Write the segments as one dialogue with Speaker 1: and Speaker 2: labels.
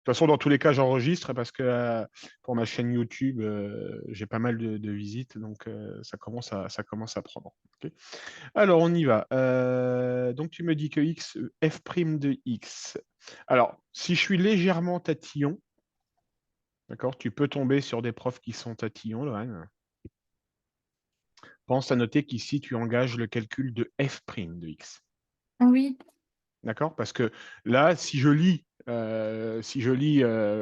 Speaker 1: toute façon, dans tous les cas, j'enregistre parce que pour ma chaîne YouTube, j'ai pas mal de visites, donc ça commence à prendre. Ok. Alors, on y va. Donc, tu me dis que f' de x. Alors, si je suis légèrement tatillon, d'accord, tu peux tomber sur des profs qui sont tatillons, Lohan. Pense à noter qu'ici, tu engages le calcul de f' de x.
Speaker 2: Oui.
Speaker 1: D'accord? Parce que là, si je lis,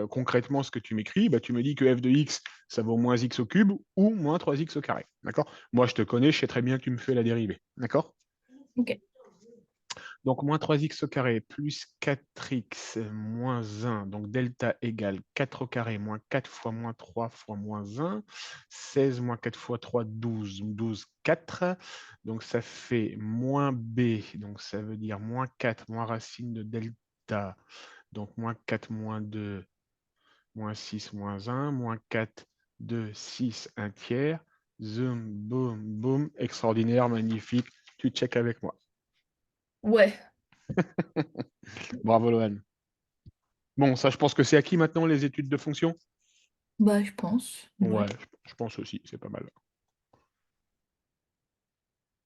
Speaker 1: concrètement ce que tu m'écris, bah, tu me dis que f de x, ça vaut moins x au cube ou moins 3x au carré. D'accord? Moi, je te connais, je sais très bien que tu me fais la dérivée. D'accord?
Speaker 2: Ok.
Speaker 1: Donc, moins 3x au carré plus 4x moins 1. Donc, delta égale 4 au carré moins 4 fois moins 3 fois moins 1. 16 moins 4 fois 3, 12. 12, 4. Donc, ça fait moins b. Donc, ça veut dire moins 4 moins racine de delta. Donc, moins 4 moins 2 moins 6 moins 1. Moins 4, 2, 6, 1 tiers. Zoom, boum, boum. Extraordinaire, magnifique. Tu check avec moi.
Speaker 2: Ouais.
Speaker 1: Bravo, Lohan. Bon, ça, je pense que c'est acquis maintenant, les études de fonction.
Speaker 2: Bah, je pense. Ouais.
Speaker 1: Ouais, je pense aussi, c'est pas mal.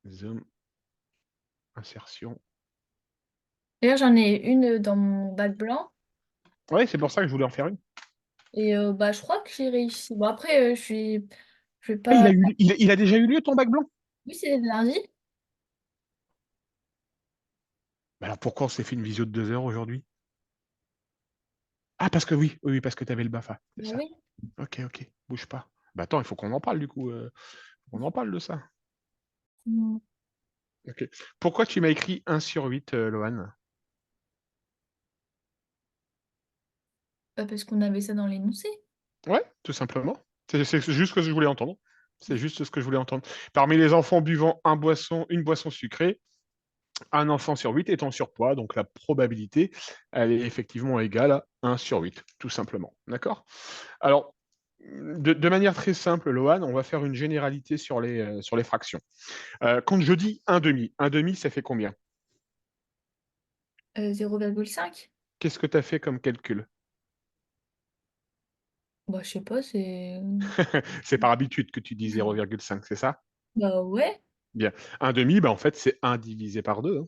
Speaker 1: Zoom, insertion.
Speaker 2: D'ailleurs, j'en ai une dans mon bac blanc.
Speaker 1: Ouais, c'est pour ça que je voulais en faire une.
Speaker 2: Et bah, je crois que j'ai réussi. Bon, après, je vais
Speaker 1: Ah,
Speaker 2: pas.
Speaker 1: il a déjà eu lieu ton bac blanc?
Speaker 2: Oui, c'est lundi.
Speaker 1: Bah alors pourquoi on s'est fait une visio de 2 heures aujourd'hui? Ah, parce que oui, oui, parce que tu avais le BAFA, c'est
Speaker 2: Bah
Speaker 1: ça.
Speaker 2: oui.
Speaker 1: Ok, ok, bouge pas. Bah attends, il faut qu'on en parle du coup. On en parle de ça.
Speaker 2: Mm.
Speaker 1: Ok. Pourquoi tu m'as écrit 1/8, Lohan?
Speaker 2: Bah, parce qu'on avait ça dans l'énoncé.
Speaker 1: Ouais, tout simplement. C'est juste ce que je voulais entendre. C'est juste ce que je voulais entendre. Parmi les enfants buvant une boisson sucrée, un enfant sur 8 est en surpoids, donc la probabilité, elle est effectivement égale à 1/8, tout simplement. D'accord? Alors, de manière très simple, Lohan, on va faire une généralité sur les fractions. Quand je dis un demi, ça fait combien?
Speaker 2: 0,5.
Speaker 1: Qu'est-ce que tu as fait comme calcul?
Speaker 2: Bah, je sais pas, c'est.
Speaker 1: C'est par habitude que tu dis 0,5, c'est ça?
Speaker 2: Bah, ouais.
Speaker 1: Bien. Un demi, bah, en fait, c'est 1 divisé par 2.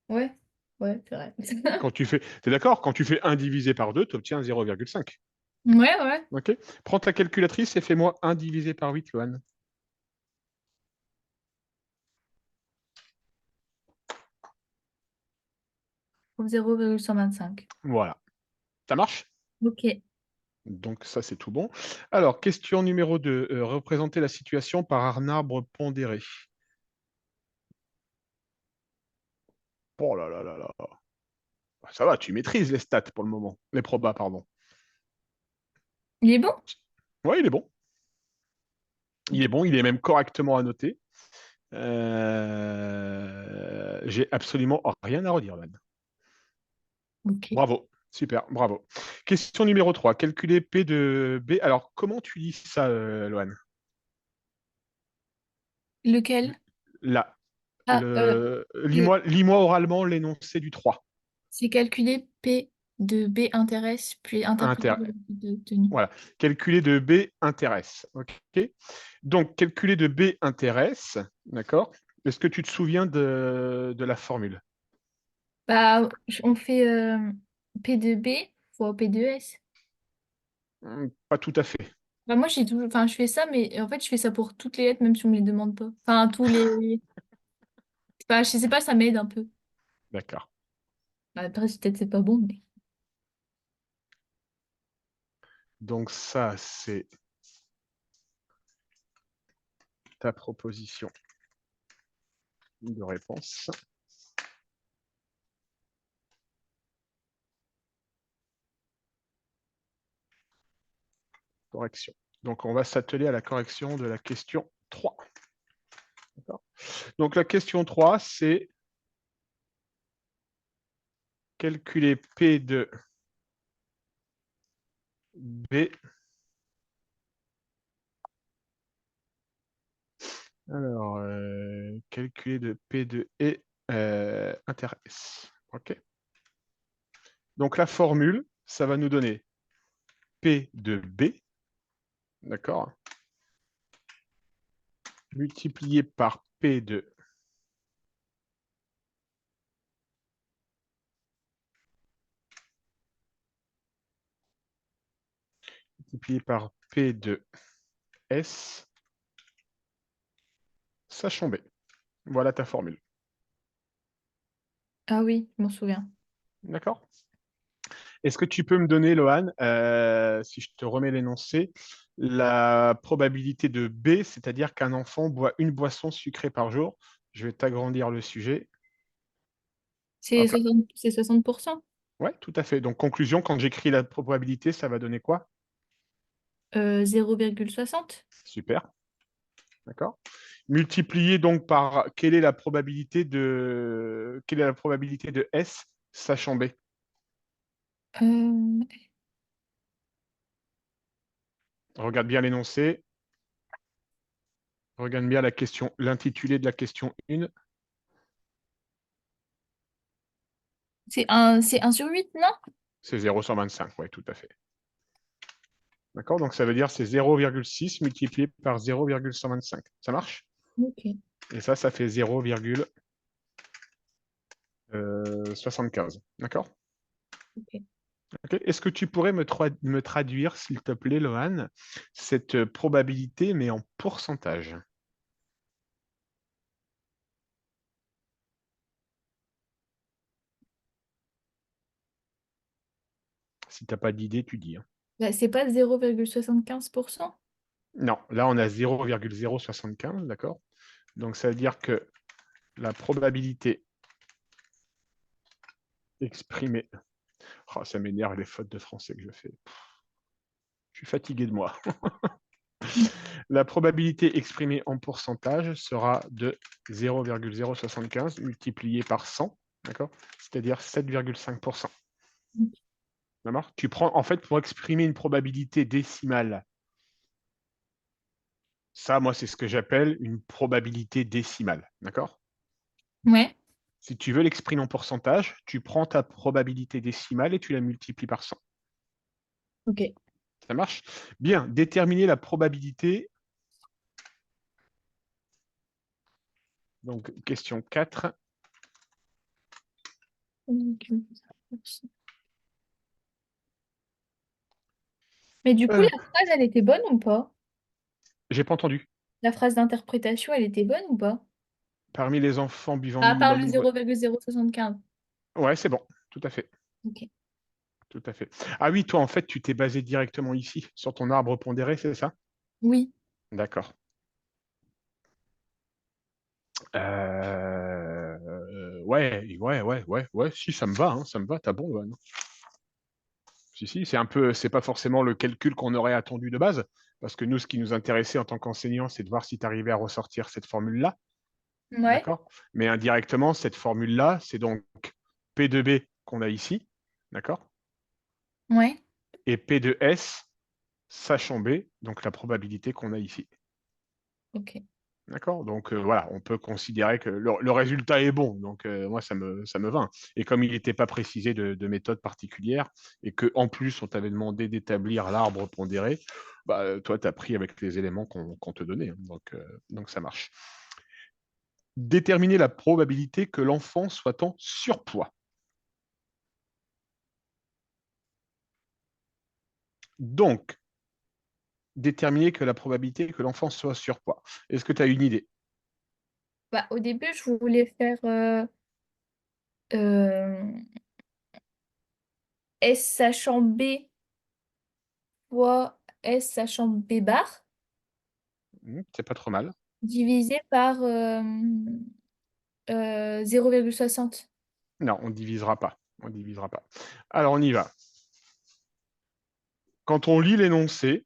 Speaker 2: Ouais. Ouais, c'est vrai.
Speaker 1: Quand tu fais, t'es d'accord? Quand tu fais 1 divisé par 2, tu obtiens 0,5.
Speaker 2: Ouais, ouais.
Speaker 1: Ok? Prends ta calculatrice et fais-moi 1 divisé par 8, Lohan.
Speaker 2: 0,125.
Speaker 1: Voilà. Ça marche?
Speaker 2: Ok.
Speaker 1: Donc ça, c'est tout bon. Alors, question numéro 2. Représenter la situation par un arbre pondéré. Oh là là là là. Ça va, tu maîtrises les stats pour le moment. Les probas, pardon.
Speaker 2: Il est bon?
Speaker 1: Oui, il est bon. Il
Speaker 2: Ok.
Speaker 1: est bon, il est même correctement annoté. J'ai absolument rien à redire, man.
Speaker 2: Ok.
Speaker 1: Bravo. Super, bravo. Question numéro 3. Calculer P de B. Alors, comment tu lis ça, Loan?
Speaker 2: Lequel?
Speaker 1: Là.
Speaker 2: Ah, que
Speaker 1: Lis-moi oralement l'énoncé du 3.
Speaker 2: c'est calculer P de B intéresse, puis interpréter
Speaker 1: Inter
Speaker 2: le résultat obtenu.
Speaker 1: Voilà. Calculer de B intéresse. OK. Donc, calculer de B intéresse. D'accord. Est-ce que tu te souviens de la formule?
Speaker 2: Bah, on fait P de B fois P de S.
Speaker 1: Pas tout à fait.
Speaker 2: Bah, moi, j'ai toujours, enfin, je fais ça, mais en fait, je fais ça pour toutes les lettres, même si on me les demande pas. Enfin, tous les. Enfin, je sais pas, ça m'aide un peu.
Speaker 1: D'accord.
Speaker 2: Bah, après, peut-être c'est pas bon, mais.
Speaker 1: Donc, ça, c'est ta proposition de réponse. Correction. Donc, on va s'atteler à la correction de la question 3. Donc, la question 3, c'est calculer P de B. Alors, calculer de P de E intéresse. OK. Donc, la formule. ça va nous donner P de B, d'accord, multiplié par P de multiplié par P de S, sachant B. Voilà ta formule.
Speaker 2: Ah oui, je m'en souviens.
Speaker 1: D'accord? Est-ce que tu peux me donner, Lohan, si je te remets l'énoncé, la probabilité de B, c'est-à-dire qu'un enfant boit une boisson sucrée par jour? Je vais t'agrandir le sujet.
Speaker 2: C'est
Speaker 1: Hop là.
Speaker 2: 60, c'est 60%.
Speaker 1: Ouais, tout à fait. Donc, conclusion, quand j'écris la probabilité, ça va donner quoi?
Speaker 2: 0,60.
Speaker 1: Super. D'accord. Multiplié donc par quelle est la probabilité de S sachant B?
Speaker 2: Euh,
Speaker 1: Regarde bien l'énoncé. Regarde bien la question, l'intitulé de la question 1.
Speaker 2: c'est 1 sur 8, non?
Speaker 1: C'est 0,125. Oui, tout à fait. D'accord? Donc, ça veut dire c'est 0,6 multiplié par 0,125. Ça marche?
Speaker 2: Ok.
Speaker 1: Et ça fait 0,75. D'accord?
Speaker 2: Ok.
Speaker 1: Ok. Est-ce que tu pourrais me traduire, s'il te plaît, Lohan, cette probabilité, mais en pourcentage? Si tu n'as pas d'idée, tu dis, hein.
Speaker 2: Bah, c'est pas 0,75%?
Speaker 1: Non, là, on a 0,075, d'accord? Donc, ça veut dire que la probabilité exprimée... Oh, ça m'énerve les fautes de français que je fais. Je suis fatigué de moi. La probabilité exprimée en pourcentage sera de 0,075 multiplié par 100, d'accord? C'est-à-dire 7,5%. D'accord? Tu prends, en fait, pour exprimer une probabilité décimale, ça, moi, c'est ce que j'appelle une probabilité décimale, d'accord?
Speaker 2: Ouais.
Speaker 1: Si tu veux l'exprimer en pourcentage, tu prends ta probabilité décimale et tu la multiplies par 100.
Speaker 2: Ok.
Speaker 1: Ça marche? Bien, déterminer la probabilité. Donc, question 4.
Speaker 2: Mais du coup,
Speaker 1: Euh,
Speaker 2: la phrase, elle était bonne ou pas?
Speaker 1: j'ai pas entendu.
Speaker 2: La phrase d'interprétation, elle était bonne ou pas?
Speaker 1: Parmi les enfants buvant
Speaker 2: À part
Speaker 1: la
Speaker 2: le
Speaker 1: une...
Speaker 2: 0,075.
Speaker 1: Ouais, c'est bon, tout à fait.
Speaker 2: Ok.
Speaker 1: Tout à fait. Ah oui, toi, en fait, tu t'es basé directement ici, sur ton arbre pondéré, c'est ça?
Speaker 2: Oui.
Speaker 1: D'accord. Ouais, si, ça me va, hein, ça me va, t'as bon, Lohan. Si, c'est pas forcément le calcul qu'on aurait attendu de base, parce que nous, ce qui nous intéressait en tant qu'enseignant, c'est de voir si tu arrivais à ressortir cette formule-là,
Speaker 2: Ouais.
Speaker 1: d'accord? Mais indirectement, cette formule-là, c'est donc P de B qu'on a ici, d'accord?
Speaker 2: Ouais.
Speaker 1: Et P de S, sachant B, donc la probabilité qu'on a ici.
Speaker 2: Ok.
Speaker 1: D'accord? Donc voilà, on peut considérer que le résultat est bon. Donc moi, ça me va. Et comme il n'était pas précisé de méthode particulière, et qu'en plus, on t'avait demandé d'établir l'arbre pondéré, bah, toi, tu as pris avec les éléments qu'on te donnait, hein. Donc ça marche. Déterminer la probabilité que l'enfant soit en surpoids. Donc, déterminer que la probabilité que l'enfant soit surpoids. Est-ce que tu as une idée?
Speaker 2: Bah, au début, je voulais faire euh, S sachant B fois S sachant B bar
Speaker 1: C'est pas trop mal.
Speaker 2: divisé par 0,60.
Speaker 1: Non, on ne divisera pas. On divisera pas. Alors, on y va. Quand on lit l'énoncé,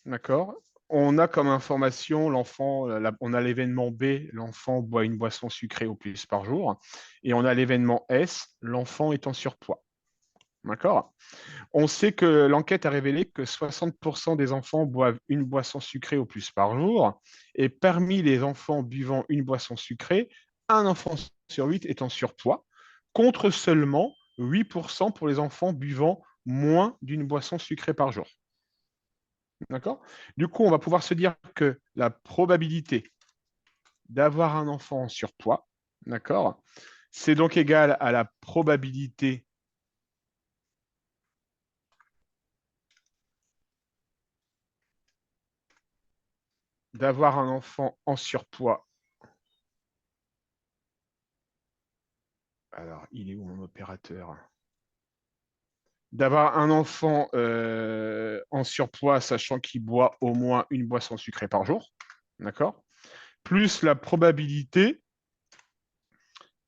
Speaker 1: d'accord, on a comme information l'enfant, on a l'événement B, l'enfant boit une boisson sucrée au plus par jour, et on a l'événement S, l'enfant est en surpoids. D'accord? On sait que l'enquête a révélé que 60% des enfants boivent une boisson sucrée au plus par jour, et parmi les enfants buvant une boisson sucrée, un enfant sur 8 est en surpoids, contre seulement 8% pour les enfants buvant moins d'une boisson sucrée par jour. D'accord? Du coup, on va pouvoir se dire que la probabilité d'avoir un enfant en surpoids, d'accord, c'est donc égal à la probabilité d'avoir un enfant en surpoids. Alors, il est où mon opérateur? D'avoir un enfant en surpoids, sachant qu'il boit au moins une boisson sucrée par jour, d'accord? Plus la probabilité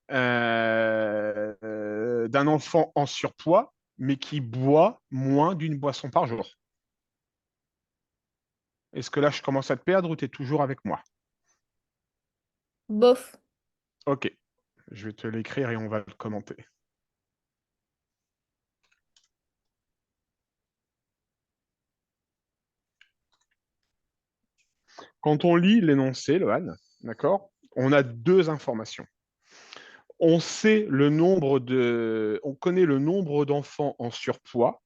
Speaker 1: d'un enfant en surpoids, mais qui boit moins d'une boisson par jour. Est-ce que là, je commence à te perdre ou tu es toujours avec moi?
Speaker 2: Bof.
Speaker 1: Ok, je vais te l'écrire et on va le commenter. Quand on lit l'énoncé, Lohan, d'accord, on a deux informations. On connaît le nombre d'enfants en surpoids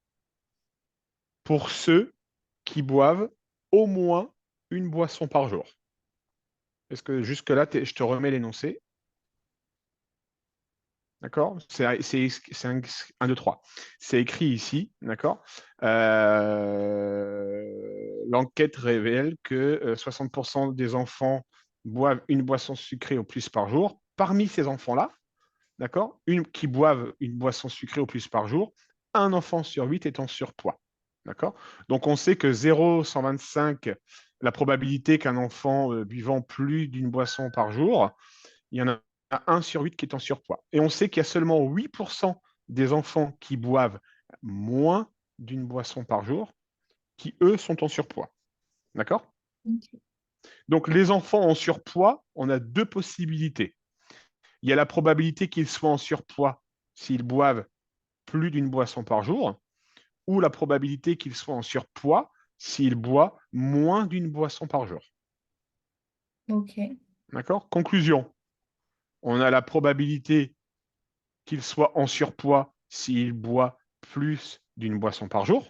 Speaker 1: pour ceux qui boivent au moins une boisson par jour. Est-ce que jusque-là, je te remets l'énoncé? D'accord? C'est un, 2, 3. C'est écrit ici, d'accord? L'enquête révèle que 60% des enfants boivent une boisson sucrée au plus par jour. Parmi ces enfants-là, d'accord, qui boivent une boisson sucrée au plus par jour, un enfant sur 8 est en surpoids. D'accord? Donc on sait que 0,125, la probabilité qu'un enfant buvant plus d'une boisson par jour, il y en a 1 sur 8 qui est en surpoids. Et on sait qu'il y a seulement 8% des enfants qui boivent moins d'une boisson par jour qui, eux, sont en surpoids. D'accord?
Speaker 2: Ok.
Speaker 1: Donc les enfants en surpoids, on a deux possibilités. Il y a la probabilité qu'ils soient en surpoids s'ils boivent plus d'une boisson par jour, ou la probabilité qu'ils soient en surpoids s'ils boivent moins d'une boisson par jour.
Speaker 2: Ok.
Speaker 1: D'accord? Conclusion. On a la probabilité qu'ils soient en surpoids s'ils boivent plus d'une boisson par jour.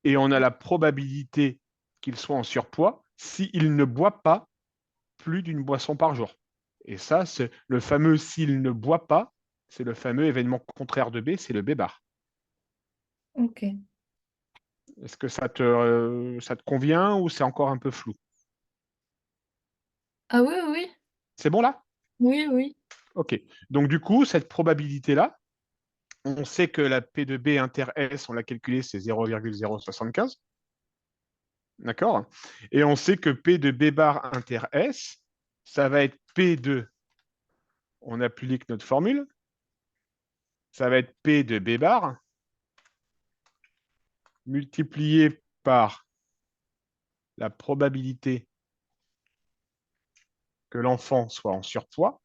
Speaker 1: Et on a la probabilité qu'ils soient en surpoids s'ils ne boivent pas plus d'une boisson par jour. Et ça, c'est le fameux s'il ne boit pas, c'est le fameux événement contraire de B, c'est le B-bar.
Speaker 2: Ok.
Speaker 1: Est-ce que ça te convient ou c'est encore un peu flou?
Speaker 2: Ah oui, oui,
Speaker 1: C'est bon là?
Speaker 2: oui, oui.
Speaker 1: Ok. Donc du coup, cette probabilité-là, on sait que la P de B inter S, on l'a calculée, c'est 0,075. D'accord? Et on sait que P de B bar inter S, ça va être P de, on applique notre formule, ça va être P de B bar multiplié par la probabilité que l'enfant soit en surpoids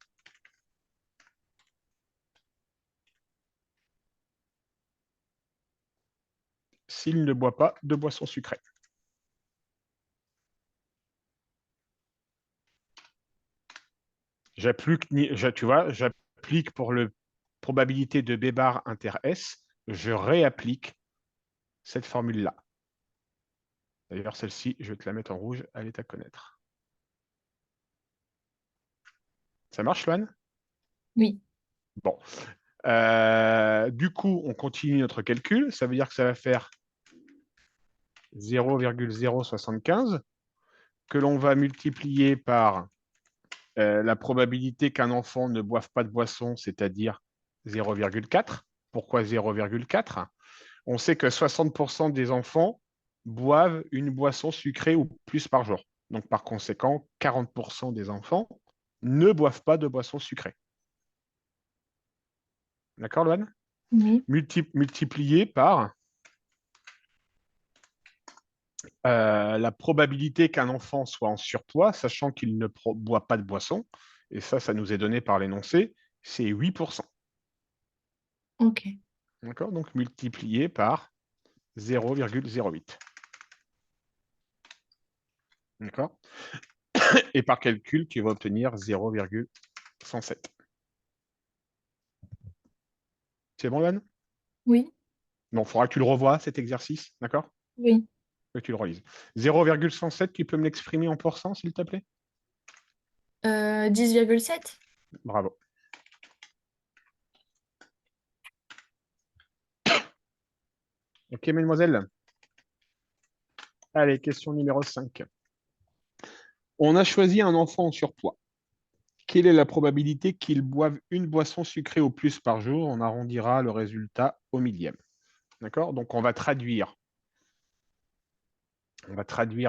Speaker 1: s'il ne boit pas de boisson sucrée. Tu vois, j'applique pour le probabilité de B bar inter S, je réapplique cette formule-là. D'ailleurs, celle-ci, je vais te la mettre en rouge, elle est à connaître. Ça marche, Loane?
Speaker 2: Oui.
Speaker 1: Bon. Du coup, on continue notre calcul. Ça veut dire que ça va faire 0,075 que l'on va multiplier par la probabilité qu'un enfant ne boive pas de boisson, c'est-à-dire 0,4. Pourquoi 0,4? On sait que 60% des enfants boivent une boisson sucrée ou plus par jour. Donc, par conséquent, 40% des enfants ne boivent pas de boisson sucrée. D'accord, Loane?
Speaker 2: Oui.
Speaker 1: Multiplié par la probabilité qu'un enfant soit en surpoids, sachant qu'il ne boit pas de boisson, et ça nous est donné par l'énoncé, c'est 8%.
Speaker 2: Ok.
Speaker 1: D'accord? Donc multiplié par 0,08. D'accord? Et par calcul, tu vas obtenir 0,107. C'est bon, Yann?
Speaker 2: Oui.
Speaker 1: Donc, il faudra que tu le revoies, cet exercice, d'accord?
Speaker 2: Oui.
Speaker 1: Que tu le relises. 0,107, tu peux me l'exprimer en pourcent, s'il te plaît?
Speaker 2: 10,7.
Speaker 1: Bravo. Ok, mesdemoiselles. Allez, question numéro 5. On a choisi un enfant en surpoids. Quelle est la probabilité qu'il boive une boisson sucrée au plus par jour? On arrondira le résultat au millième. D'accord? Donc, on va traduire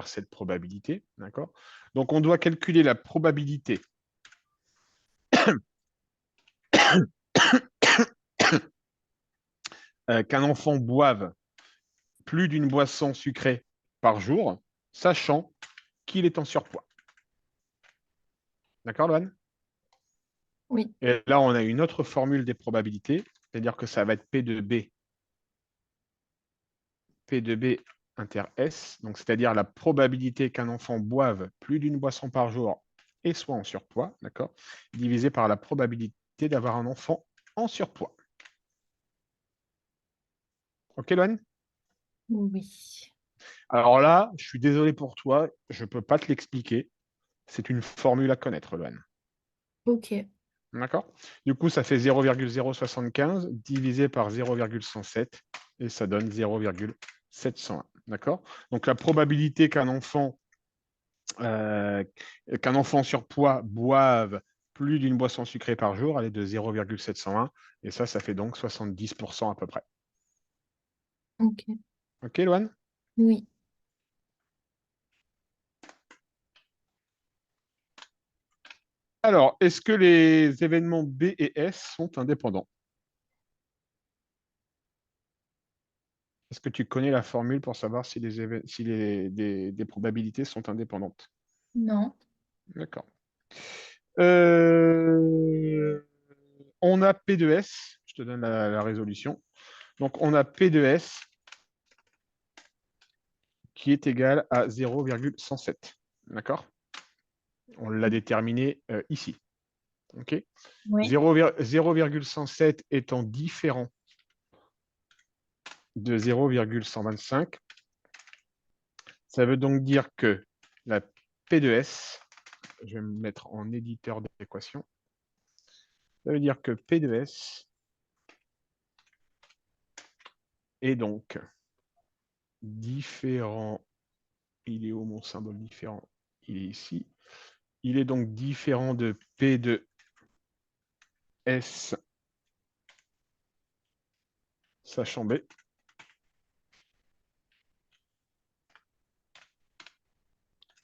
Speaker 1: cette probabilité. D'accord? Donc, on doit calculer la probabilité qu'un enfant boive plus d'une boisson sucrée par jour, sachant qu'il est en surpoids. D'accord, Loane?
Speaker 2: Oui.
Speaker 1: Et là, on a une autre formule des probabilités, c'est-à-dire que ça va être P de B, P de B inter S, donc c'est-à-dire la probabilité qu'un enfant boive plus d'une boisson par jour et soit en surpoids, d'accord, divisé par la probabilité d'avoir un enfant en surpoids. Ok, Loane?
Speaker 2: Oui.
Speaker 1: Alors là, je suis désolé pour toi, je ne peux pas te l'expliquer. C'est une formule à connaître, Loane.
Speaker 2: Ok.
Speaker 1: D'accord? Du coup, ça fait 0,075 divisé par 0,107 et ça donne 0,701. D'accord? Donc la probabilité qu'un enfant surpoids boive plus d'une boisson sucrée par jour, elle est de 0,701 et ça fait donc 70% à peu près.
Speaker 2: Ok.
Speaker 1: Ok, Loane?
Speaker 2: Oui.
Speaker 1: Alors, est-ce que les événements B et S sont indépendants? Est-ce que tu connais la formule pour savoir si des probabilités sont indépendantes?
Speaker 2: Non.
Speaker 1: D'accord. On a P de S, je te donne la résolution. Donc, on a P de S qui est égal à 0,107. D'accord? On l'a déterminé ici. OK?
Speaker 2: Oui.
Speaker 1: 0,107 étant différent de 0,125, ça veut donc dire que la P de S, je vais me mettre en éditeur d'équation, ça veut dire que P de S est donc différent. Il est où mon symbole différent? Il est ici. Il est donc différent de P de S sachant B.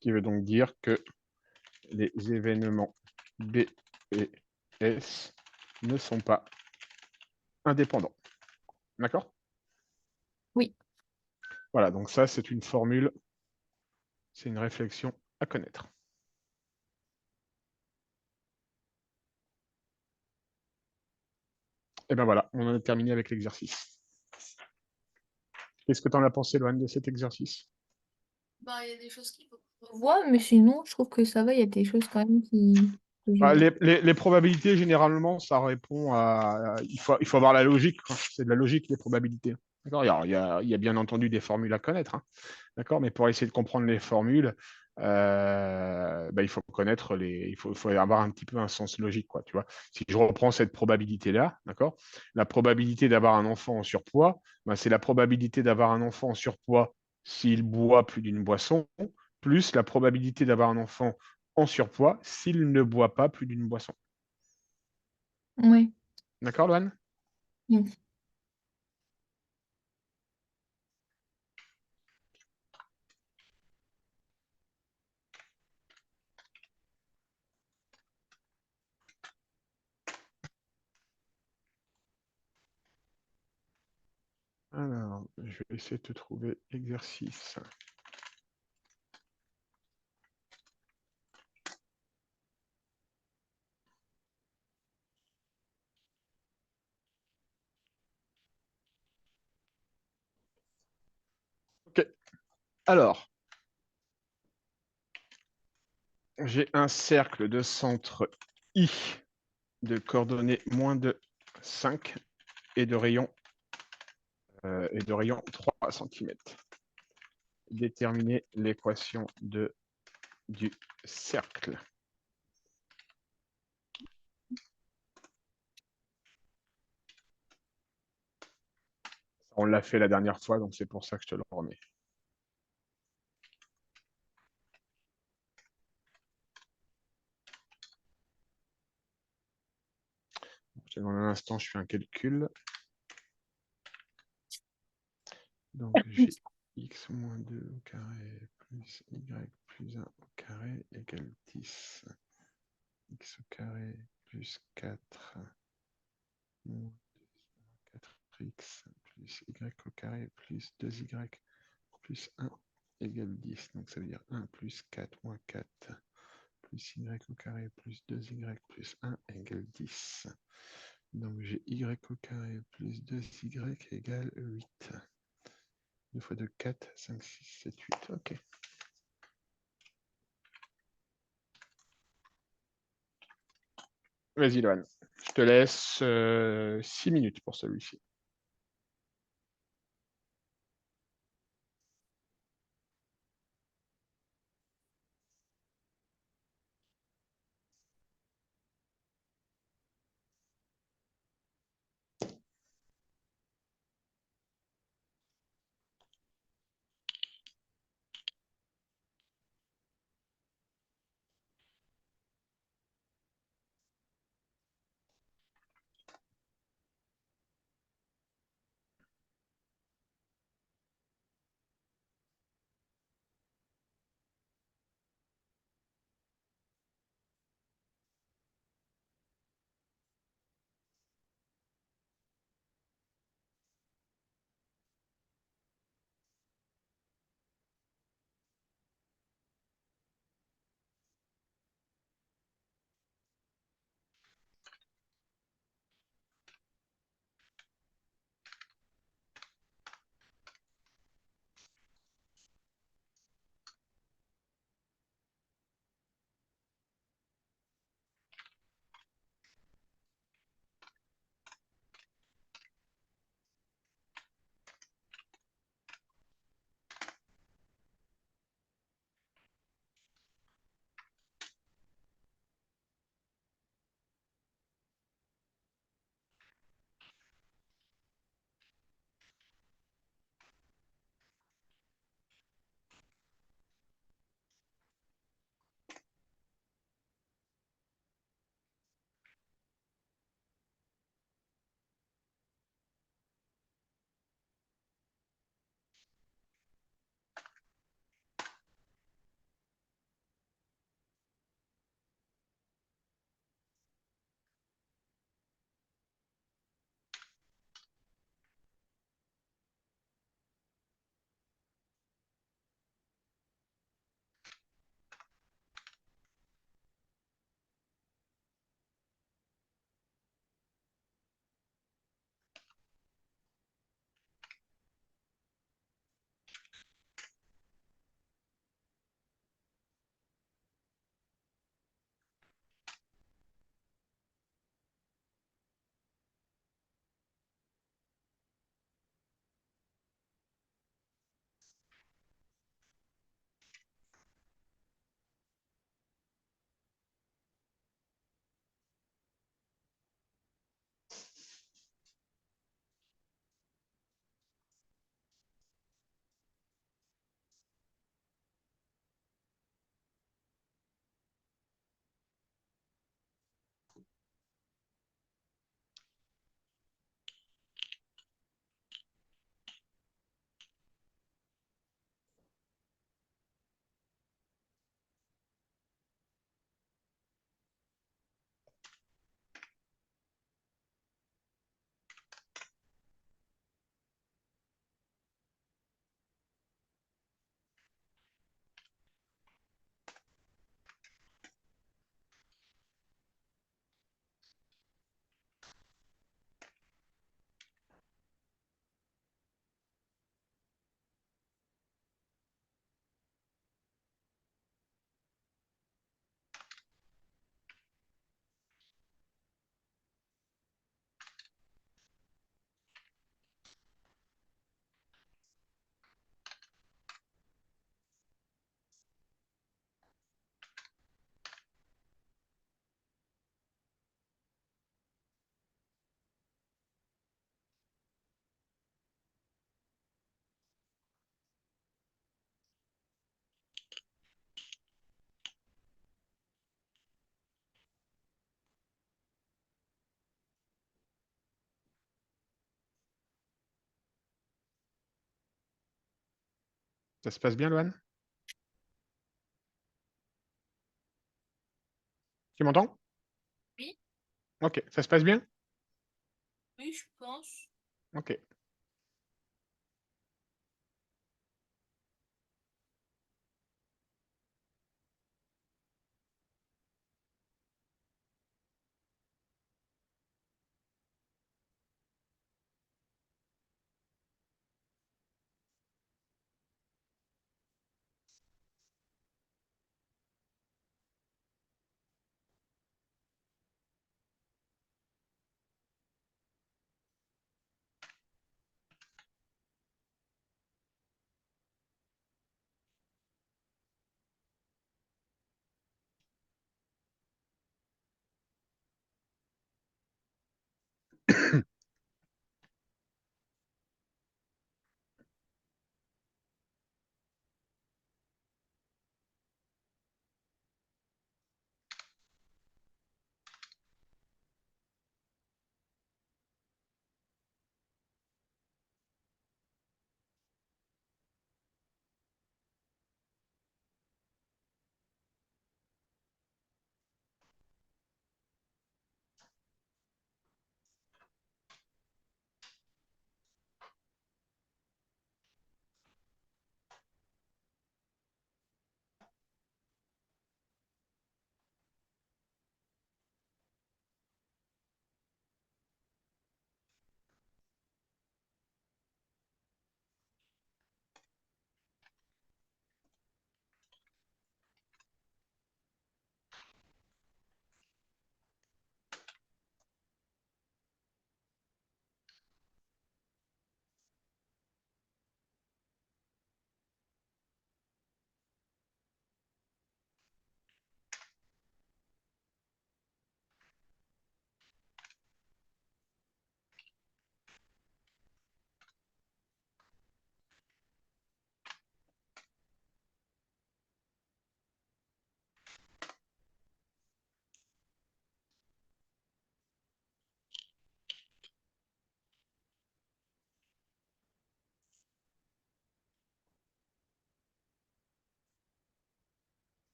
Speaker 1: Qui veut donc dire que les événements B et S ne sont pas indépendants. D'accord?
Speaker 2: Oui.
Speaker 1: Voilà, donc ça, c'est une formule, c'est une réflexion à connaître. Et ben voilà, on en a terminé avec l'exercice. Qu'est-ce que tu en as pensé, Loane, de cet exercice?
Speaker 2: Bah, il y a des choses qui voit, mais sinon, je trouve que ça va. Il y a des choses quand même qui... que j'ai vues.
Speaker 1: Les probabilités, généralement, ça répond à... Il faut avoir la logique. C'est de la logique, les probabilités. D'accord? Il y a bien entendu des formules à connaître. Hein. D'accord? Mais pour essayer de comprendre les formules, il faut connaître faut avoir un petit peu un sens logique, quoi, tu vois. Si je reprends cette probabilité-là, d'accord? La probabilité d'avoir un enfant en surpoids, c'est la probabilité d'avoir un enfant en surpoids s'il boit plus d'une boisson, plus la probabilité d'avoir un enfant en surpoids s'il ne boit pas plus d'une boisson.
Speaker 2: Oui.
Speaker 1: D'accord, Loane?
Speaker 2: Oui.
Speaker 1: Alors, je vais essayer de te trouver exercice. Ok. Alors, j'ai un cercle de centre I de coordonnées moins de 5 et de rayon et de rayon 3 cm. Déterminer l'équation du cercle. On l'a fait la dernière fois, donc c'est pour ça que je te le remets. Dans un instant, je fais un calcul. Donc j'ai x moins 2 au carré plus y plus 1 au carré égale 10. X au carré plus 4 moins 4x plus y au carré plus 2y plus 1 égale 10. Donc ça veut dire 1 plus 4 moins 4 plus y au carré plus 2y plus 1 égale 10. Donc j'ai y au carré plus 2y égale 8. 2 fois 2, 4, 5, 6, 7, 8. Ok. Vas-y, Loan. Je te laisse 6 minutes pour celui-ci. Ça se passe bien, Loane? Tu m'entends?
Speaker 2: Oui,
Speaker 1: Ok, ça se passe bien?
Speaker 2: oui, je pense.
Speaker 1: Ok.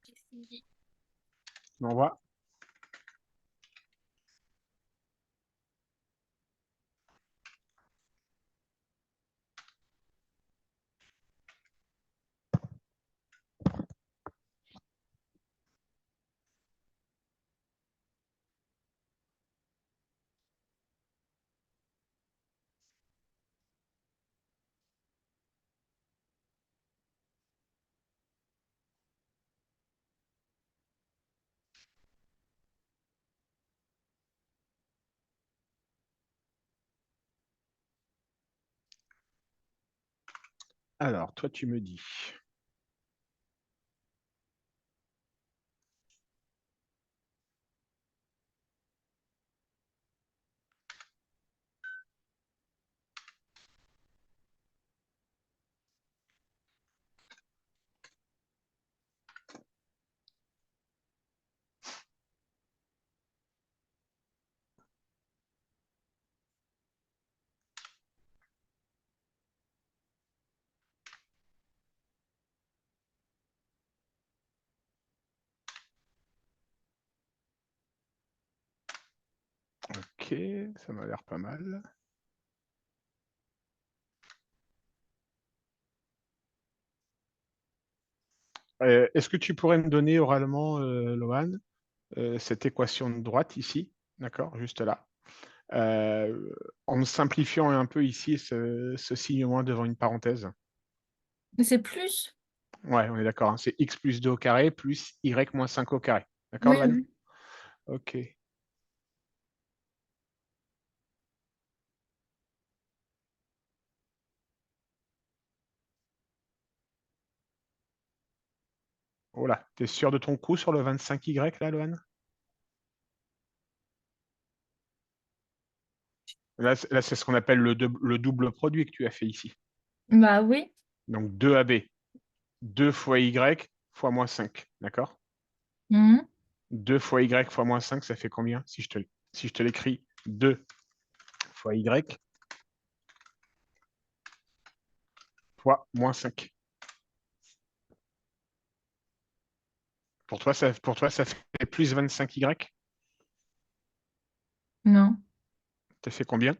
Speaker 2: J'ai fini.
Speaker 1: On voit. Alors, toi, tu me dis. Ok, ça m'a l'air pas mal. Est-ce que tu pourrais me donner oralement, Lohan, cette équation de droite ici, d'accord, juste là, euh, en simplifiant un peu ici ce signe moins devant une parenthèse?
Speaker 2: Mais c'est plus?
Speaker 1: Ouais, on est d'accord, hein, c'est x plus 2 au carré plus y moins 5 au carré. D'accord,
Speaker 2: Oui,
Speaker 1: Lohan?
Speaker 2: oui.
Speaker 1: Ok. Oh là, t'es sûr de ton coup sur le 25Y là, Loane? Là, c'est ce qu'on appelle le double produit que tu as fait ici.
Speaker 2: Bah oui.
Speaker 1: Donc 2AB, 2 fois Y fois moins 5, d'accord?
Speaker 2: Mhm.
Speaker 1: 2 fois Y fois moins 5, ça fait combien si je te l'écris 2 fois Y fois moins 5. Pour toi, ça fait plus 25Y.
Speaker 2: Non.
Speaker 1: Ça fait combien?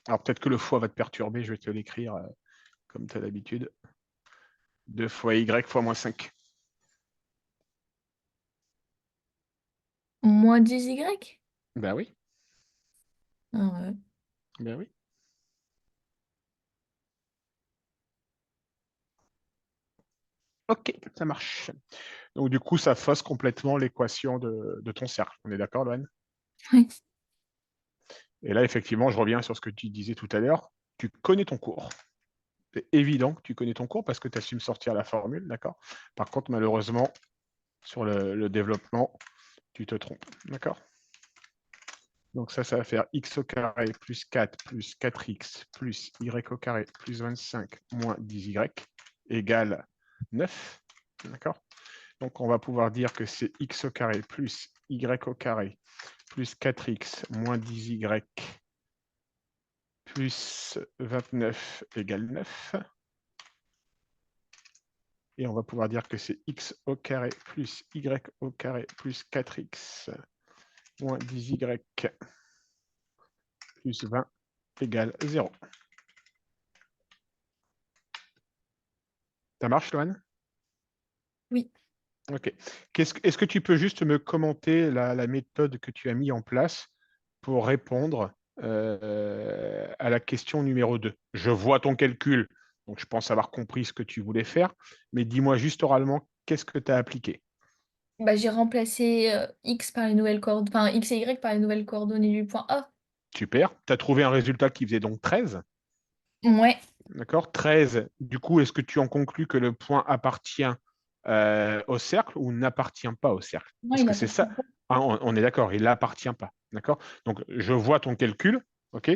Speaker 1: Alors peut-être que le fois va te perturber, je vais te l'écrire comme tu as l'habitude. 2 fois Y fois moins 5.
Speaker 2: Moins 10Y?
Speaker 1: Ben oui,
Speaker 2: Ah ouais.
Speaker 1: ben oui. Ok, ça marche. Donc du coup, ça fausse complètement l'équation de ton cercle. On est d'accord, Loane?
Speaker 2: Oui.
Speaker 1: Et là, effectivement, je reviens sur ce que tu disais tout à l'heure. Tu connais ton cours. C'est évident que tu connais ton cours parce que tu as su me sortir la formule, d'accord? Par contre, malheureusement, sur le développement, tu te trompes, d'accord? Donc ça va faire x au carré plus 4 plus 4x plus y au carré plus 25 moins 10y égale 9, d'accord? Donc on va pouvoir dire que c'est x au carré plus y au carré plus 4x moins 10y plus 29 égale 9. Et on va pouvoir dire que c'est x au carré plus y au carré plus 4x moins 10y plus 20 égale 0. Ça marche, Loane?
Speaker 2: Oui.
Speaker 1: Ok. Est-ce que tu peux juste me commenter la méthode que tu as mis en place pour répondre à la question numéro 2? Je vois ton calcul, donc je pense avoir compris ce que tu voulais faire, mais dis-moi juste oralement, qu'est-ce que tu as appliqué?
Speaker 2: Bah, j'ai remplacé X par les nouvelles coordonnées, enfin X et Y par les nouvelles coordonnées du point A.
Speaker 1: Super. Tu as trouvé un résultat qui faisait donc 13.
Speaker 2: Ouais.
Speaker 1: D'accord? 13. Du coup, est-ce que tu en conclus que le point appartient au cercle ou n'appartient pas au cercle?
Speaker 2: Non,
Speaker 1: Parce
Speaker 2: il
Speaker 1: que c'est
Speaker 2: appartient
Speaker 1: ça.
Speaker 2: pas.
Speaker 1: Ah, on est d'accord, il n'appartient pas. D'accord? Donc, je vois ton calcul. OK?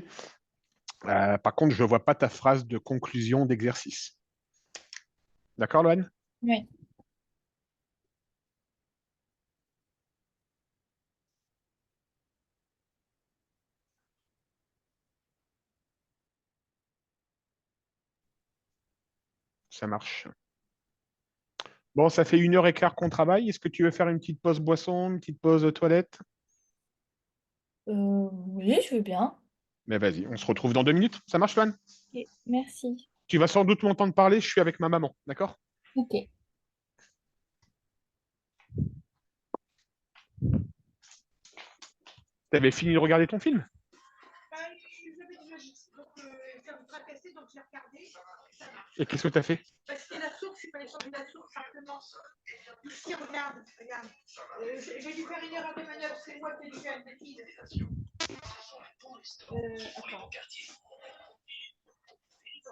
Speaker 1: Par contre, je ne vois pas ta phrase de conclusion d'exercice. D'accord, Loane?
Speaker 2: Ouais.
Speaker 1: Ça marche. Bon, ça fait 1 heure et quart qu'on travaille. Est-ce que tu veux faire une petite pause boisson, une petite pause toilette?
Speaker 2: Oui, je veux bien.
Speaker 1: Mais vas-y, on se retrouve dans 2 minutes. Ça marche, Loane?
Speaker 2: Ok, merci.
Speaker 1: Tu vas sans doute m'entendre parler. Je suis avec ma maman. D'accord?
Speaker 2: Ok.
Speaker 1: Tu avais fini de regarder ton film? Et qu'est-ce que tu as fait? C'est la source, je suis pas allée chercher la source simplement. Ici, regarde, regarde. J'ai dû faire une erreur de manœuvre, c'est moi qui ai dû faire une bêtise. Attends.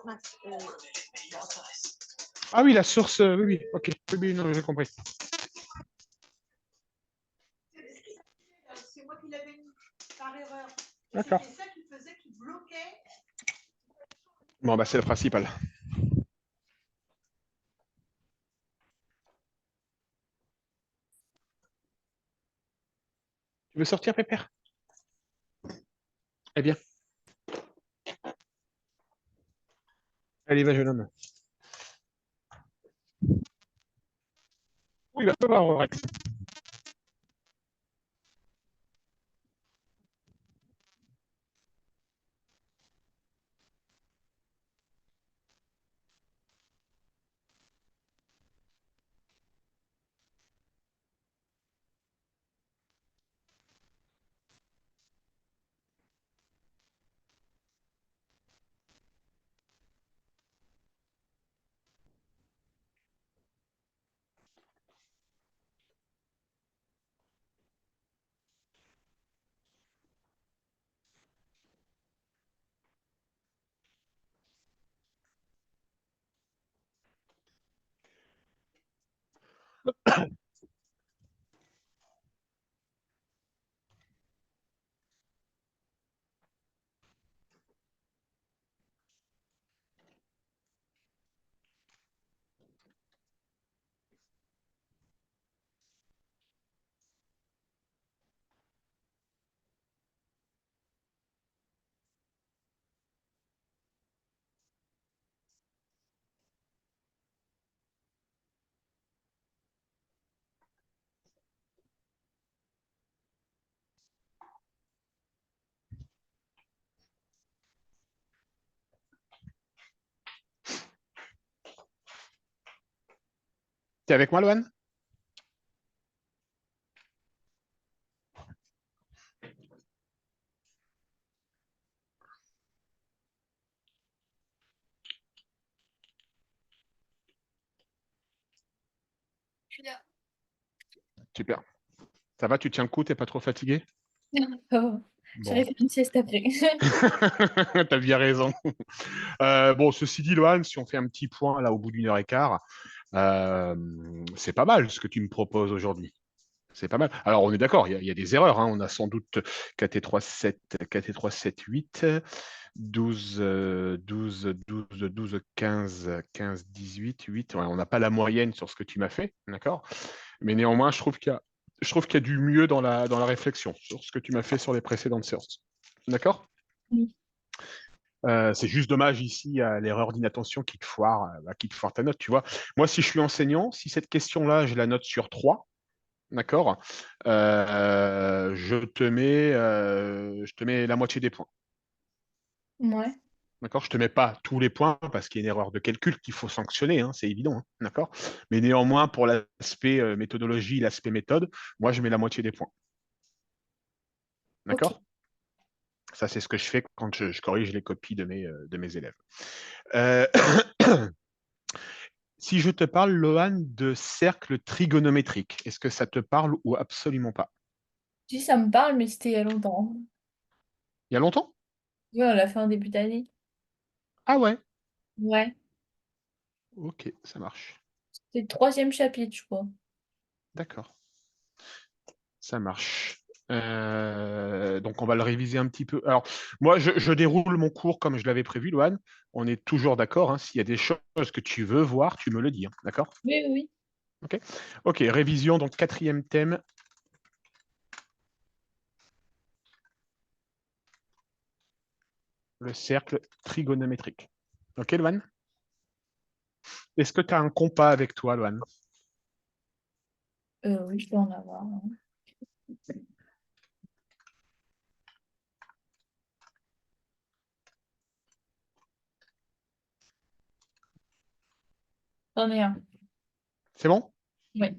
Speaker 1: Mince, bon, attends. Ah oui, la source, oui, oui, ok. Oui, oui, non, j'ai compris. C'est moi qui l'avais mis par erreur. D'accord. C'est ça qui faisait, qui bloquait. Bon, bah, c'est le principal. Tu veux sortir, Pépère? Eh bien, allez, va, jeune homme. Oui, va pas voir, Rex. T'es avec moi, Loane?
Speaker 2: Je suis là.
Speaker 1: Super. Ça va, tu tiens le coup, t'es pas trop fatigué?
Speaker 2: Oh,
Speaker 1: Bon.
Speaker 2: j'aurais fait une sieste après.
Speaker 1: T'as bien raison. Bon, ceci dit, Loane, si on fait un petit point là au bout d'une heure et quart, euh, c'est pas mal ce que tu me proposes aujourd'hui. C'est pas mal. Alors, on est d'accord, il y a des erreurs, hein. On a sans doute KT3, 7, KT3, 7, 8, 12, 12, 12, 12, 15, 15, 18, 8. Ouais, on n'a pas la moyenne sur ce que tu m'as fait, d'accord? Mais néanmoins, je trouve qu'il y a du mieux dans la réflexion sur ce que tu m'as fait sur les précédentes séances. D'accord?
Speaker 2: Oui.
Speaker 1: C'est juste dommage ici à l'erreur d'inattention qui te foire ta note, tu vois. Moi, si je suis enseignant, si cette question-là, je la note sur 3, d'accord, je te mets la moitié des points.
Speaker 2: Ouais.
Speaker 1: D'accord, je te mets pas tous les points parce qu'il y a une erreur de calcul qu'il faut sanctionner, hein, c'est évident, hein, d'accord. Mais néanmoins, pour l'aspect méthodologie, l'aspect méthode, moi, je mets la moitié des points.
Speaker 2: Ok.
Speaker 1: D'accord? Ça, c'est ce que je fais quand je corrige les copies de mes élèves. Euh, Si je te parle, Lohan, de cercle trigonométrique, est-ce que ça te parle ou absolument pas?
Speaker 2: Si ça me parle, mais c'était il y a longtemps.
Speaker 1: Il y a longtemps?
Speaker 2: Oui, on l'a fait en début d'année.
Speaker 1: Ah ouais,
Speaker 2: Ouais.
Speaker 1: ok, ça marche.
Speaker 2: C'est le troisième chapitre, je crois.
Speaker 1: D'accord, ça marche. Donc on va le réviser un petit peu. Alors, moi, je déroule mon cours comme je l'avais prévu, Lohan. On est toujours d'accord, hein. S'il y a des choses que tu veux voir, tu me le dis, hein. D'accord?
Speaker 2: Oui, oui, oui.
Speaker 1: Ok. Ok, révision, donc quatrième thème, le cercle trigonométrique. Ok, Lohan? Est-ce que tu as un compas avec toi, Lohan?
Speaker 2: Oui, je dois en avoir, hein. J'en ai un.
Speaker 1: C'est bon?
Speaker 2: Oui.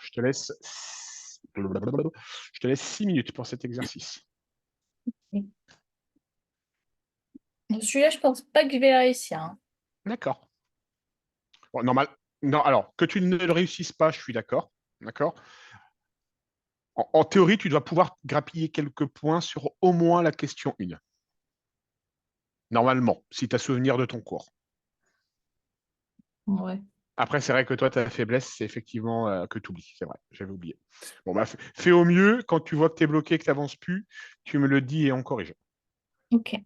Speaker 1: Je te laisse 6 minutes pour cet exercice.
Speaker 2: Bon, celui-là, je pense pas que je vais la réussir, hein.
Speaker 1: D'accord. Bon, normal. Non, alors, que tu ne le réussisses pas, je suis d'accord. D'accord. En théorie, tu dois pouvoir grappiller quelques points sur au moins la question 1. Normalement, si tu as souvenir de ton cours.
Speaker 2: Ouais.
Speaker 1: Après, c'est vrai que toi, ta faiblesse, c'est effectivement que tu oublies. C'est vrai, j'avais oublié. Bon, bah, fais au mieux. Quand tu vois que tu es bloqué, que tu n'avances plus, tu me le dis et on corrige.
Speaker 2: Ok.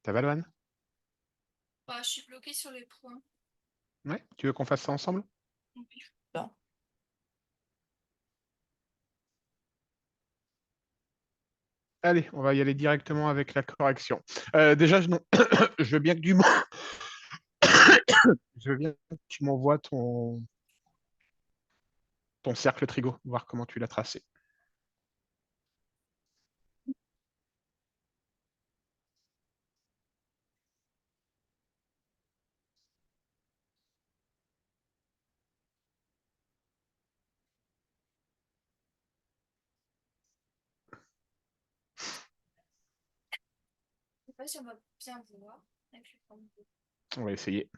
Speaker 1: Ça va, Loane?
Speaker 2: Bah, je suis bloquée sur les points.
Speaker 1: Ouais, tu veux qu'on fasse ça ensemble?
Speaker 2: Oui. Bon.
Speaker 1: Allez, on va y aller directement avec la correction. Déjà, non, je veux bien que je veux bien que tu m'envoies ton cercle trigo, voir comment tu l'as tracé.
Speaker 2: Je sais pas si on va bien voir.
Speaker 1: On va essayer.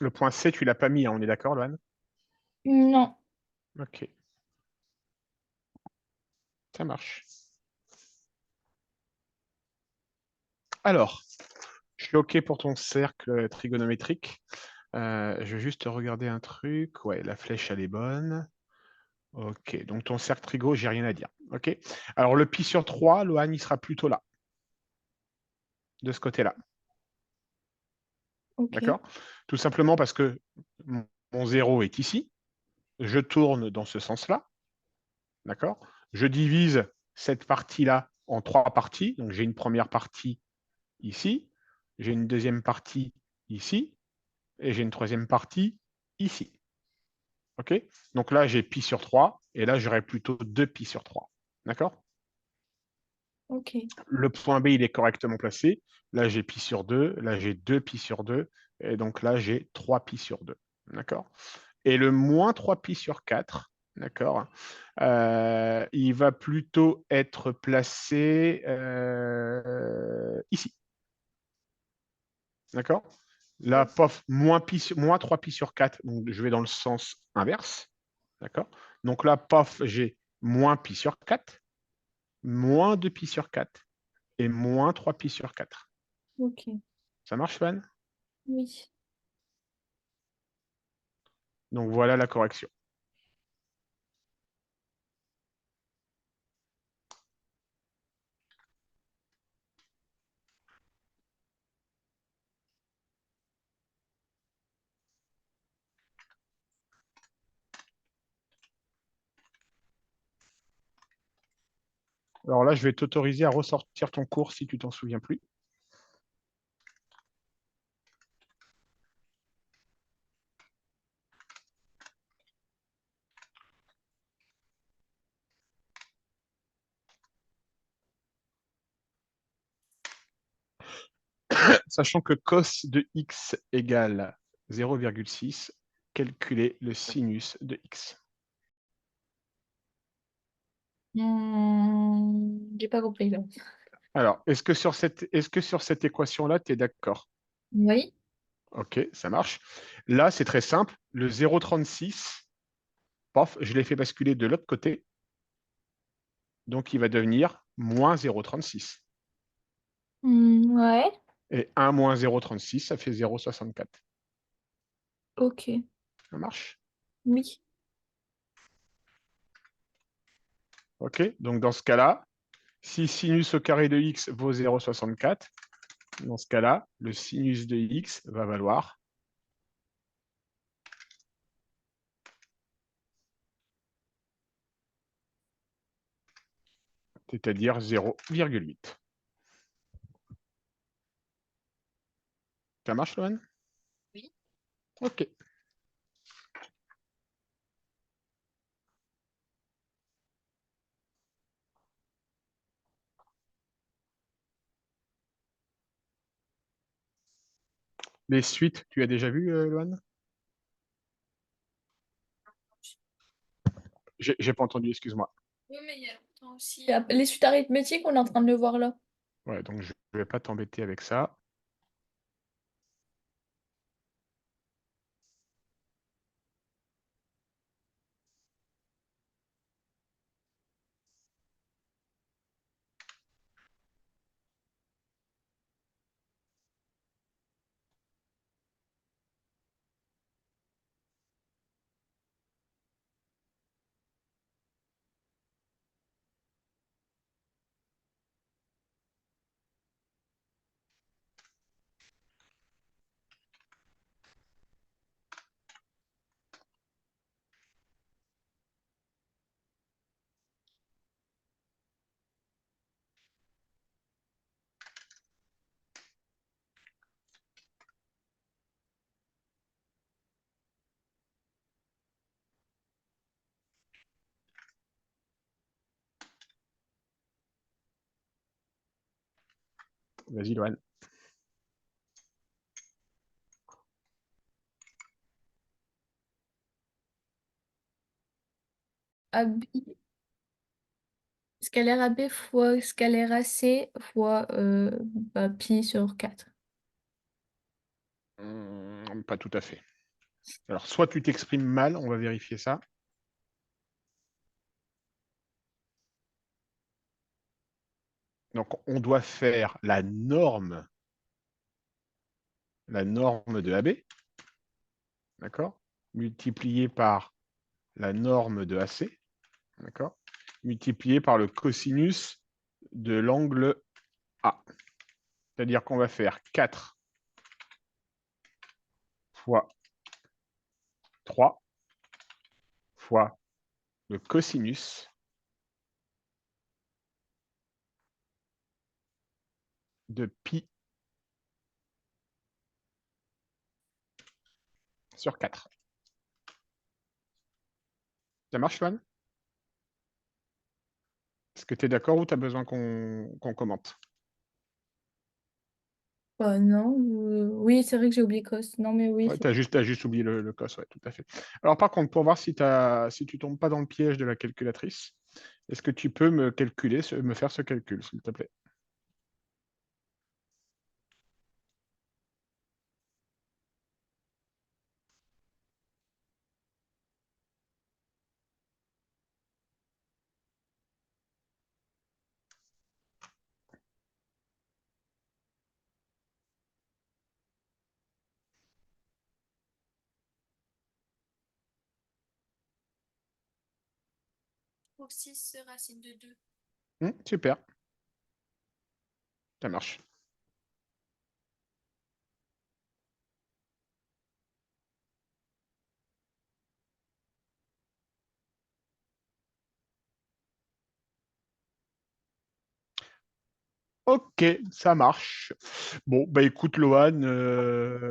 Speaker 1: Le point C, tu l'as pas mis, hein, on est d'accord, Loane?
Speaker 2: Non.
Speaker 1: Ok, ça marche. Alors, je suis OK pour ton cercle trigonométrique. Je vais juste regarder un truc. Ouais, la flèche, elle est bonne. OK, donc ton cercle trigo, j'ai rien à dire. OK. Alors, le pi sur 3, Lohan, il sera plutôt là, de ce côté-là.
Speaker 2: Ok.
Speaker 1: D'accord? Tout simplement parce que mon 0 est ici. Je tourne dans ce sens-là. D'accord? Je divise cette partie-là en 3 parties. Donc, j'ai une première partie ici, j'ai une deuxième partie ici, et j'ai une troisième partie ici. OK? Donc là, j'ai pi sur 3, et là, j'aurais plutôt 2 pi sur 3. D'accord?
Speaker 2: Ok.
Speaker 1: Le point B, il est correctement placé. Là, j'ai pi sur 2, là, j'ai 2 pi sur 2, et donc là, j'ai 3 pi sur 2. D'accord? Et le moins 3 pi sur 4, d'accord, il va plutôt être placé ici. D'accord? Là, pof, moins 3 pi sur 4, donc je vais dans le sens inverse. D'accord? Donc là, pof, j'ai moins pi sur 4, moins 2 pi sur 4 et moins 3 pi sur 4.
Speaker 2: Ok.
Speaker 1: Ça marche, Fan?
Speaker 2: Oui.
Speaker 1: Donc voilà la correction. Alors là, je vais t'autoriser à ressortir ton cours si tu t'en souviens plus. Sachant que cos de x égale 0,6, calculer le sinus de x.
Speaker 2: J'ai pas compris là.
Speaker 1: Alors, est-ce que sur cette équation-là, tu es d'accord?
Speaker 2: Oui.
Speaker 1: OK, ça marche. Là, c'est très simple. Le 0,36, paf, je l'ai fait basculer de l'autre côté. Donc, il va devenir moins 0,36.
Speaker 2: Ouais.
Speaker 1: Et 1 moins 0,36, ça fait 0,64.
Speaker 2: Ok.
Speaker 1: Ça marche?
Speaker 2: Oui.
Speaker 1: OK, donc dans ce cas-là, si sinus au carré de x vaut 0,64, dans ce cas-là, le sinus de x va valoir c'est-à-dire 0,8. Ça marche, Loane?
Speaker 2: Oui.
Speaker 1: Ok. Les suites, tu as déjà vu, Loane? J'ai pas entendu, excuse-moi.
Speaker 2: Oui, mais il y a longtemps aussi. Les suites arithmétiques, on est en train de le voir là.
Speaker 1: Ouais, donc je vais pas t'embêter avec ça. Vas-y, Loane.
Speaker 2: AB, scalaire AB fois scalaire AC fois pi sur 4.
Speaker 1: Pas tout à fait. Alors, soit tu t'exprimes mal, on va vérifier ça. Donc, on doit faire la norme de AB, d'accord, multipliée par la norme de AC, d'accord, multipliée par le cosinus de l'angle A. C'est-à-dire qu'on va faire 4 fois 3 fois le cosinus de pi sur 4. Ça marche, Joanne? Est-ce que tu es d'accord ou tu as besoin qu'on commente?
Speaker 2: Bah non, oui, c'est vrai que j'ai oublié cos. Non, mais oui.
Speaker 1: Ouais, t'as juste oublié le cos, ouais, tout à fait. Alors par contre, pour voir si tu tombes pas dans le piège de la calculatrice, est-ce que tu peux me calculer, me faire ce calcul, s'il te plaît?
Speaker 2: Pour 6 racine de 2.
Speaker 1: Super, ça marche. Ok, ça marche. Bon, bah écoute, Lohan,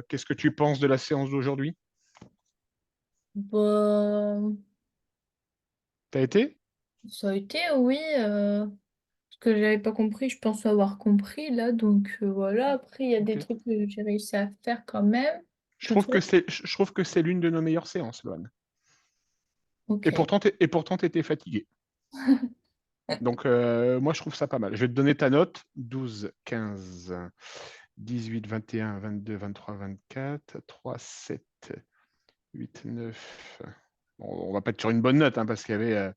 Speaker 1: qu'est-ce que tu penses de la séance d'aujourd'hui?
Speaker 2: Bah,
Speaker 1: T'as été?
Speaker 2: ça a été, oui. Ce que j'avais pas compris, je pense avoir compris là. Donc voilà, après, il y a des
Speaker 1: Ok.
Speaker 2: trucs que j'ai réussi à faire quand même.
Speaker 1: Je
Speaker 2: Je
Speaker 1: trouve que
Speaker 2: trouve.
Speaker 1: c'est l'une de nos meilleures séances, Lohan.
Speaker 2: Ok.
Speaker 1: Et pourtant, t'étais fatigué. Donc, moi, je trouve ça pas mal. Je vais te donner ta note. 12, 15, 18, 21, 22, 23, 24, 3, 7, 8, 9. Bon, on va pas être sur une bonne note, hein, parce il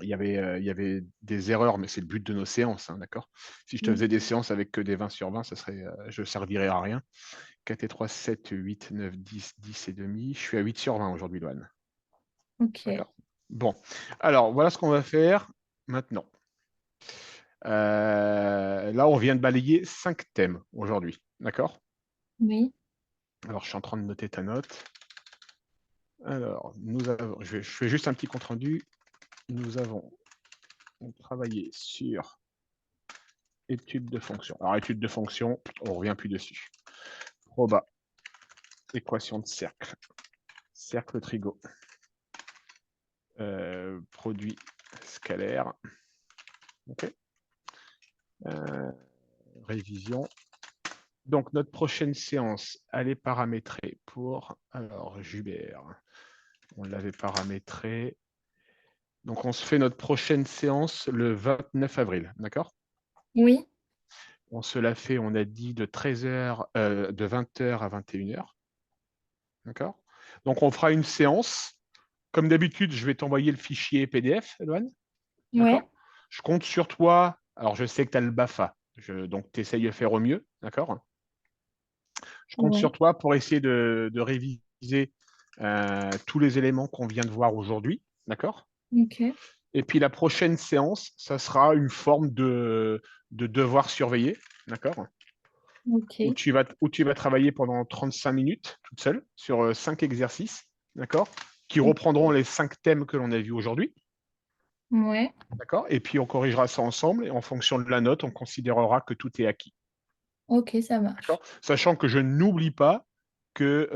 Speaker 1: y avait des erreurs, mais c'est le but de nos séances, hein, d'accord? Si je te faisais des séances avec que des 20 sur 20, je ne servirais à rien. 4 et 3, 7, 8, 9, 10, 10 et demi. Je suis à 8 sur 20 aujourd'hui, Loane.
Speaker 2: Ok.
Speaker 1: D'accord? Bon. Alors, voilà ce qu'on va faire maintenant. Là, on vient de balayer 5 thèmes aujourd'hui. D'accord?
Speaker 2: Oui.
Speaker 1: Alors, je suis en train de noter ta note. Alors, je fais juste un petit compte rendu. Nous avons travailler sur étude de fonction. Alors, étude de fonction, on ne revient plus dessus. Proba, équation de cercle, cercle trigo, produit scalaire. OK. Révision. Donc, notre prochaine séance, elle est paramétrée pour, alors, Jubert, on l'avait paramétré. Donc, on se fait notre prochaine séance le 29 avril, d'accord?
Speaker 2: Oui,
Speaker 1: On se la fait, on a dit, de 13h, de 20h à 21h, d'accord? Donc, on fera une séance. Comme d'habitude, je vais t'envoyer le fichier PDF, Eloane,
Speaker 2: ouais,
Speaker 1: d'accord? Je compte sur toi. Alors, je sais que tu as le BAFA, donc tu essayes de faire au mieux, d'accord? Je compte
Speaker 2: ouais,
Speaker 1: sur toi pour essayer de réviser tous les éléments qu'on vient de voir aujourd'hui, d'accord?
Speaker 2: ok,
Speaker 1: Et puis la prochaine séance, ça sera une forme de devoir surveillé, d'accord? Où
Speaker 2: ok,
Speaker 1: tu vas travailler pendant 35 minutes toute seule sur 5 exercices, d'accord? Qui reprendront les 5 thèmes que l'on a vus aujourd'hui,
Speaker 2: ouais,
Speaker 1: d'accord? Et puis on corrigera ça ensemble et en fonction de la note, on considérera que tout est acquis.
Speaker 2: ok, ça marche.
Speaker 1: D'accord. Sachant que je n'oublie pas que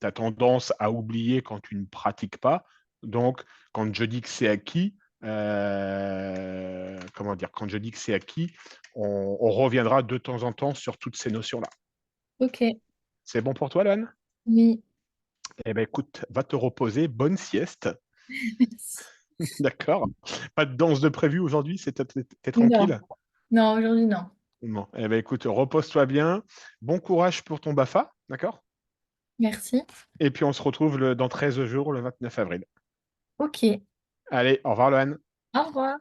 Speaker 1: tu as tendance à oublier quand tu ne pratiques pas. Donc, quand je dis que c'est acquis, comment dire, quand je dis que c'est acquis, on reviendra de temps en temps sur toutes ces notions-là.
Speaker 2: Ok,
Speaker 1: C'est bon pour toi, Loane?
Speaker 2: oui,
Speaker 1: Eh bien, écoute, va te reposer, bonne sieste.
Speaker 2: merci.
Speaker 1: D'accord. Pas de danse de prévu aujourd'hui, t'es
Speaker 2: Non,
Speaker 1: tranquille?
Speaker 2: non, aujourd'hui, non.
Speaker 1: Bon. Eh bien, écoute, repose-toi bien. Bon courage pour ton BAFA, d'accord?
Speaker 2: Merci.
Speaker 1: Et puis on se retrouve dans 13 jours, le 29 avril.
Speaker 2: Ok,
Speaker 1: Allez, au revoir, Loane.
Speaker 2: au revoir.